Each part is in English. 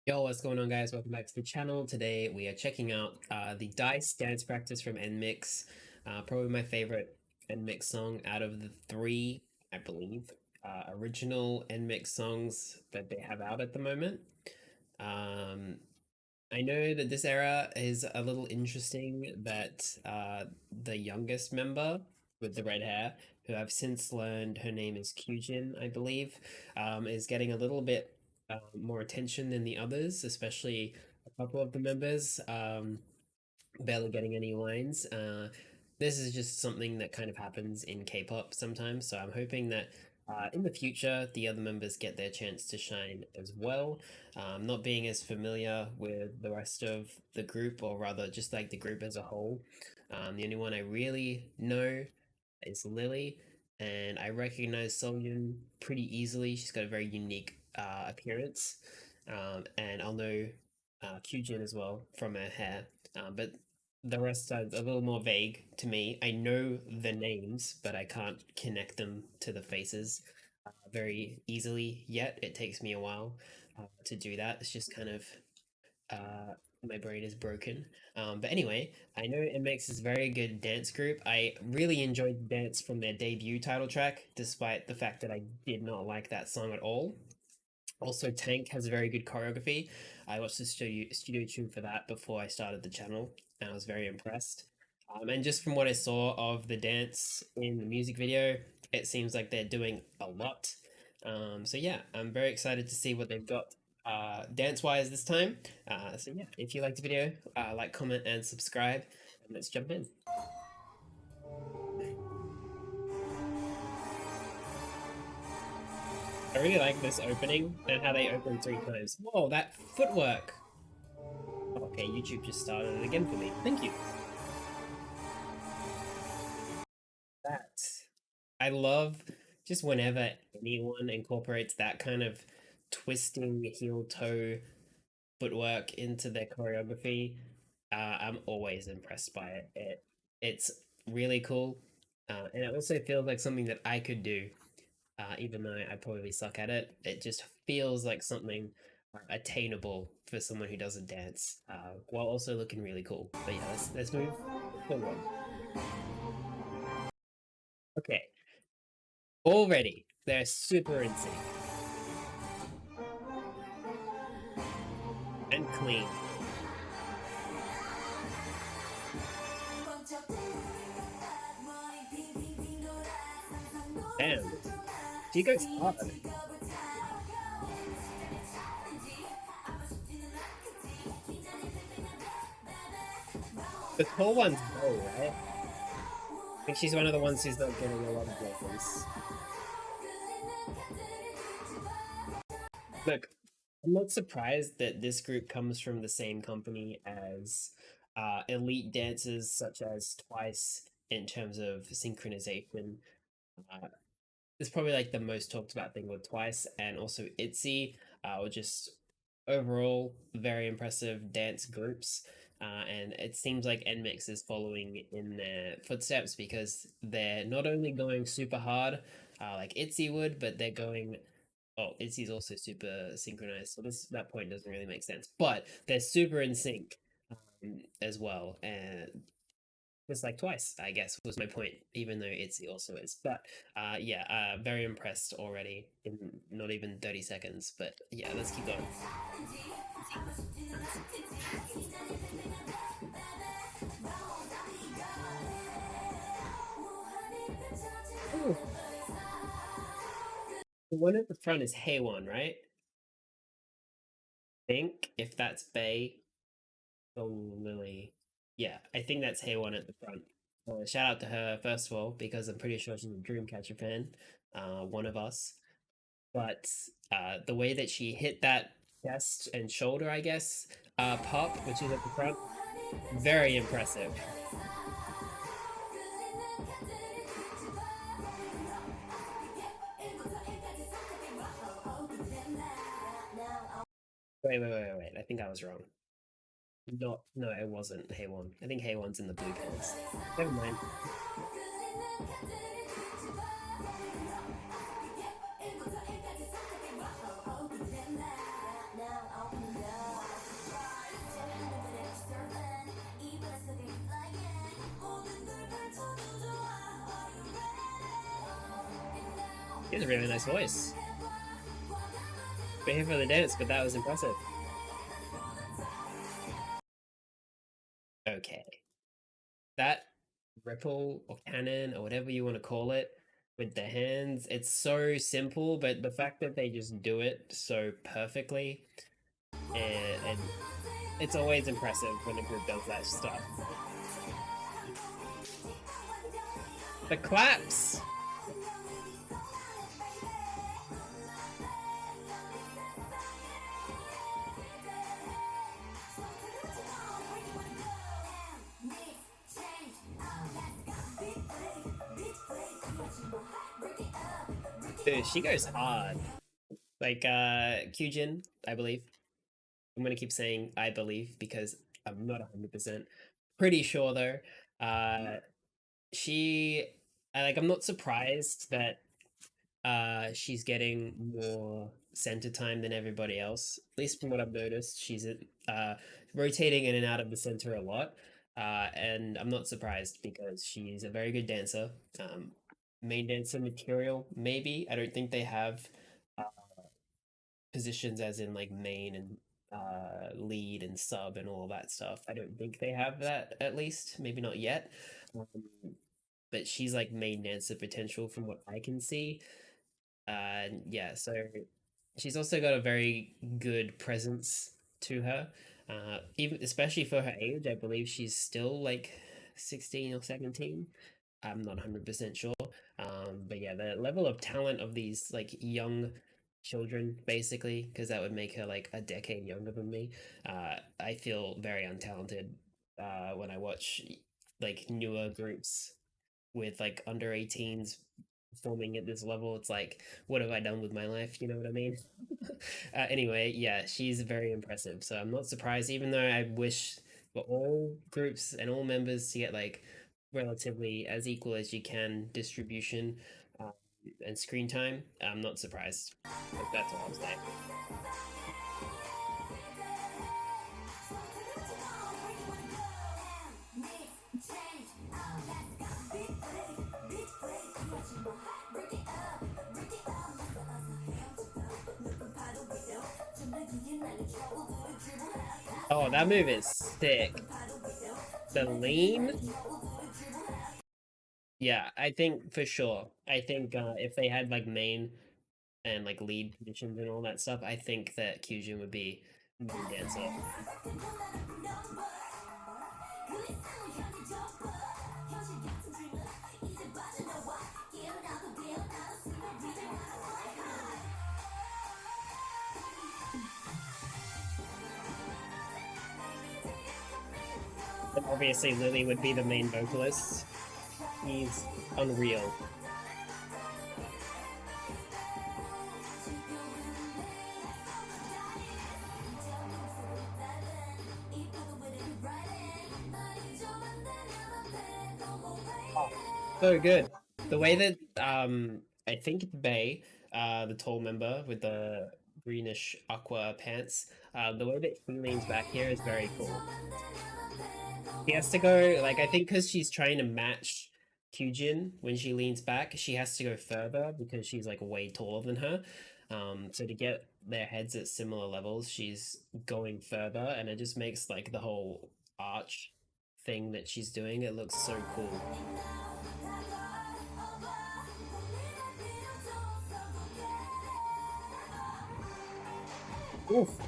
Yo, what's going on, guys? Welcome back to the channel. Today we are checking out the Dice dance practice from NMIXX. Probably my favorite NMIXX song out of the three, I believe, original NMIXX songs that they have out at the moment. I know that this era is a little interesting that the youngest member with the red hair, who I've since learned her name is Kyujin, I believe, is getting a little bit more attention than the others, especially a couple of the members barely getting any lines. This is just something that kind of happens in K-pop sometimes, so I'm hoping that in the future the other members get their chance to shine as well. Not being as familiar with the rest of the group, or rather just like the group as a whole, the only one I really know is Lily, and I recognize Soyeon pretty easily. She's got a very unique appearance, and I'll know Kyujin as well from her hair. But the rest are a little more vague to me. I know the names, but I can't connect them to the faces very easily yet. It takes me a while to do that. It's just kind of uh, my brain is broken. But anyway, I know NMIXX is a very good dance group. I really enjoyed the dance from their debut title track, despite the fact that I did not like that song at all. Also, Tank has a very good choreography. I watched the studio tune for that before I started the channel, and I was very impressed. And just from what I saw of the dance in the music video, it seems like they're doing a lot. So yeah, I'm very excited to see what they've got dance-wise this time. So yeah, if you liked the video, like, comment, and subscribe, and let's jump in. I really like this opening and how they open 3 times. Whoa, that footwork! Okay, YouTube just started it again for me. Thank you. That. I love just whenever anyone incorporates that kind of twisting heel toe footwork into their choreography. I'm always impressed by it. It's really cool, and it also feels like something that I could do, even though I probably suck at it. It just feels like something attainable for someone who doesn't dance, while also looking really cool. But yeah, let's move forward. Okay, already they're super in sync and clean. Damn, she goes hard. The tall one's Bo, right? I think she's one of the ones who's not getting a lot of vocals. Look, I'm not surprised that this group comes from the same company as elite dancers such as Twice in terms of synchronization. Uh, it's probably like the most talked about thing with Twice, and also ITZY, were just overall very impressive dance groups. And it seems like NMIXX is following in their footsteps because they're not only going super hard, like ITZY would, but they're going. Oh, ITZY's also super synchronized, so that point doesn't really make sense. But they're super in sync as well, and just like Twice, I guess, was my point, even though ITZY also is. But yeah, very impressed already in not even 30 seconds. But yeah, let's keep going. Ooh. The one at the front is Haewon, right? I think if that's Bae, Lily. Yeah, I think that's Haewon at the front. Shout out to her, first of all, because I'm pretty sure she's a Dreamcatcher fan, one of us. But the way that she hit that chest and shoulder, I guess, pop, which is at the front, very impressive. Wait. I think I was wrong. No, it wasn't Haewon. I think Haewon's in the blue pants. Never mind. He has a really nice voice. We're here for the dance, but that was impressive. Okay. That ripple or cannon or whatever you want to call it with the hands, it's so simple, but the fact that they just do it so perfectly, and it's always impressive when a group does that stuff. The claps! Dude, she goes hard. Like Kyujin, I believe. I'm gonna keep saying I believe because I'm not 100% pretty sure though. Uh she like I'm not surprised that she's getting more center time than everybody else. At least from what I've noticed, she's uh rotating in and out of the center a lot. And I'm not surprised because she's a very good dancer. Main dancer material, maybe. I don't think they have uh, positions as in like main and lead and sub and all that stuff. I don't think they have that, at least maybe not yet. Um, but she's like main dancer potential from what I can see. Yeah, so she's also got a very good presence to her. Even especially for her age, I believe she's still like 16 or 17. I'm not 100% sure. But yeah, the level of talent of these like young children, basically, because that would make her like a decade younger than me. I feel very untalented when I watch like newer groups with like under 18s performing at this level. It's like, what have I done with my life? You know what I mean? Anyway, yeah, she's very impressive. So I'm not surprised, even though I wish for all groups and all members to get like relatively as equal as you can distribution um, and screen time. I'm not surprised. Like, that's all I'll say. Oh, that move is sick. The lean, yeah, I think for sure. I think if they had like main and like lead positions and all that stuff, I think that Kyujin would be main dancer. And obviously Lily would be the main vocalist. He's unreal. Oh, so good. The way that I think it's Bay, the tall member with the greenish aqua pants, the way that she leans back here is very cool. She has to go like I think because she's trying to match Kyujin when she leans back, she has to go further because she's like way taller than her. So to get their heads at similar levels, she's going further, and it just makes like the whole arch thing that she's doing. It looks so cool. Oof.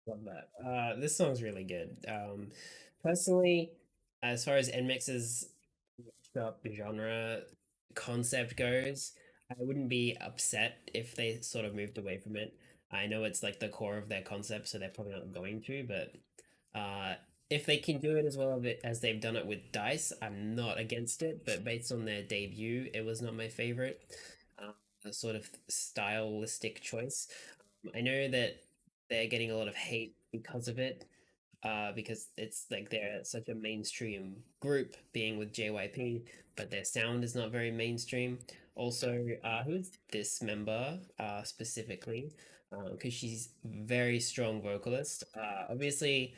Love that. This song's really good. Personally, as far as NMIXX's up genre concept goes, I wouldn't be upset if they sort of moved away from it. I know it's like the core of their concept, so they're probably not going to, but if they can do it as well as they've done it with Dice, I'm not against it, but based on their debut, it was not my favorite. sort of stylistic choice. I know that they're getting a lot of hate because of it, because it's like they're such a mainstream group, being with JYP, but their sound is not very mainstream. Also, who's this member specifically? Because she's very strong vocalist. Obviously,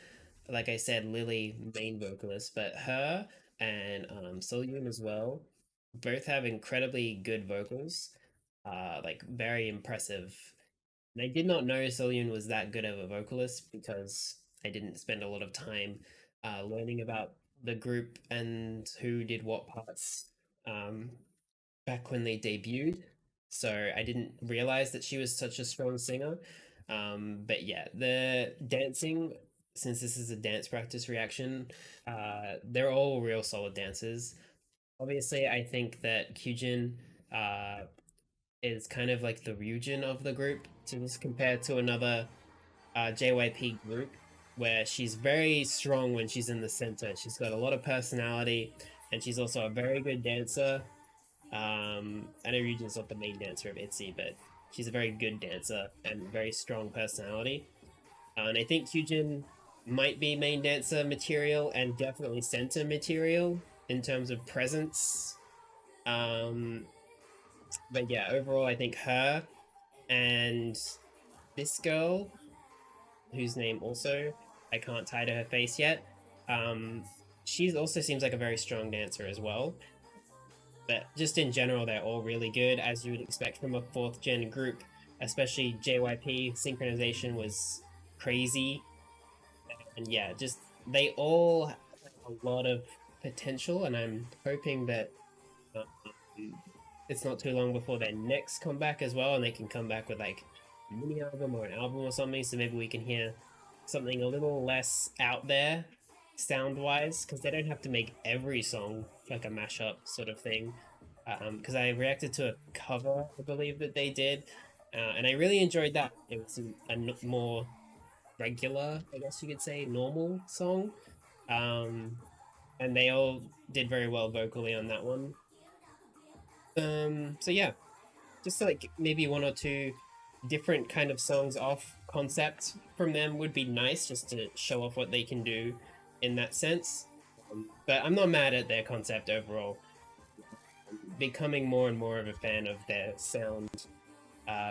like I said, Lily main vocalist, but her and Soyun as well, both have incredibly good vocals. Like very impressive. And I did not know Soyun was that good of a vocalist because I didn't spend a lot of time learning about the group and who did what parts um, back when they debuted. So I didn't realize that she was such a strong singer. But yeah, the dancing, since this is a dance practice reaction, they're all real solid dancers. Obviously, I think that Kyujin uh, is kind of like the Ryujin of the group, to just compare to another JYP group, where she's very strong when she's in the center. She's got a lot of personality, and she's also a very good dancer. I know Ryujin's not the main dancer of ITZY, but she's a very good dancer and very strong personality. And I think Kyujin might be main dancer material and definitely center material in terms of presence. Um, but yeah, overall, I think her and this girl, whose name also I can't tie to her face yet, um, she also seems like a very strong dancer as well. But just in general, they're all really good, as you would expect from a fourth gen group, especially JYP. Synchronization was crazy. And yeah, just they all have a lot of potential, and I'm hoping that um, it's not too long before their next comeback as well, and they can come back with like a mini album or an album or something. So maybe we can hear something a little less out there sound wise, because they don't have to make every song like a mashup sort of thing. Because I reacted to a cover, I believe that they did, and I really enjoyed that. It was a more regular, I guess you could say, normal song. Um, and they all did very well vocally on that one. So yeah, just like maybe one or two different kind of songs off concept from them would be nice, just to show off what they can do in that sense. But I'm not mad at their concept overall. Becoming more and more of a fan of their sound,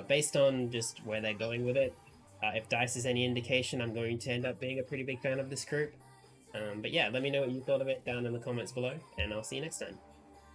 based on just where they're going with it. If Dice is any indication, I'm going to end up being a pretty big fan of this group. But yeah, let me know what you thought of it down in the comments below, and I'll see you next time.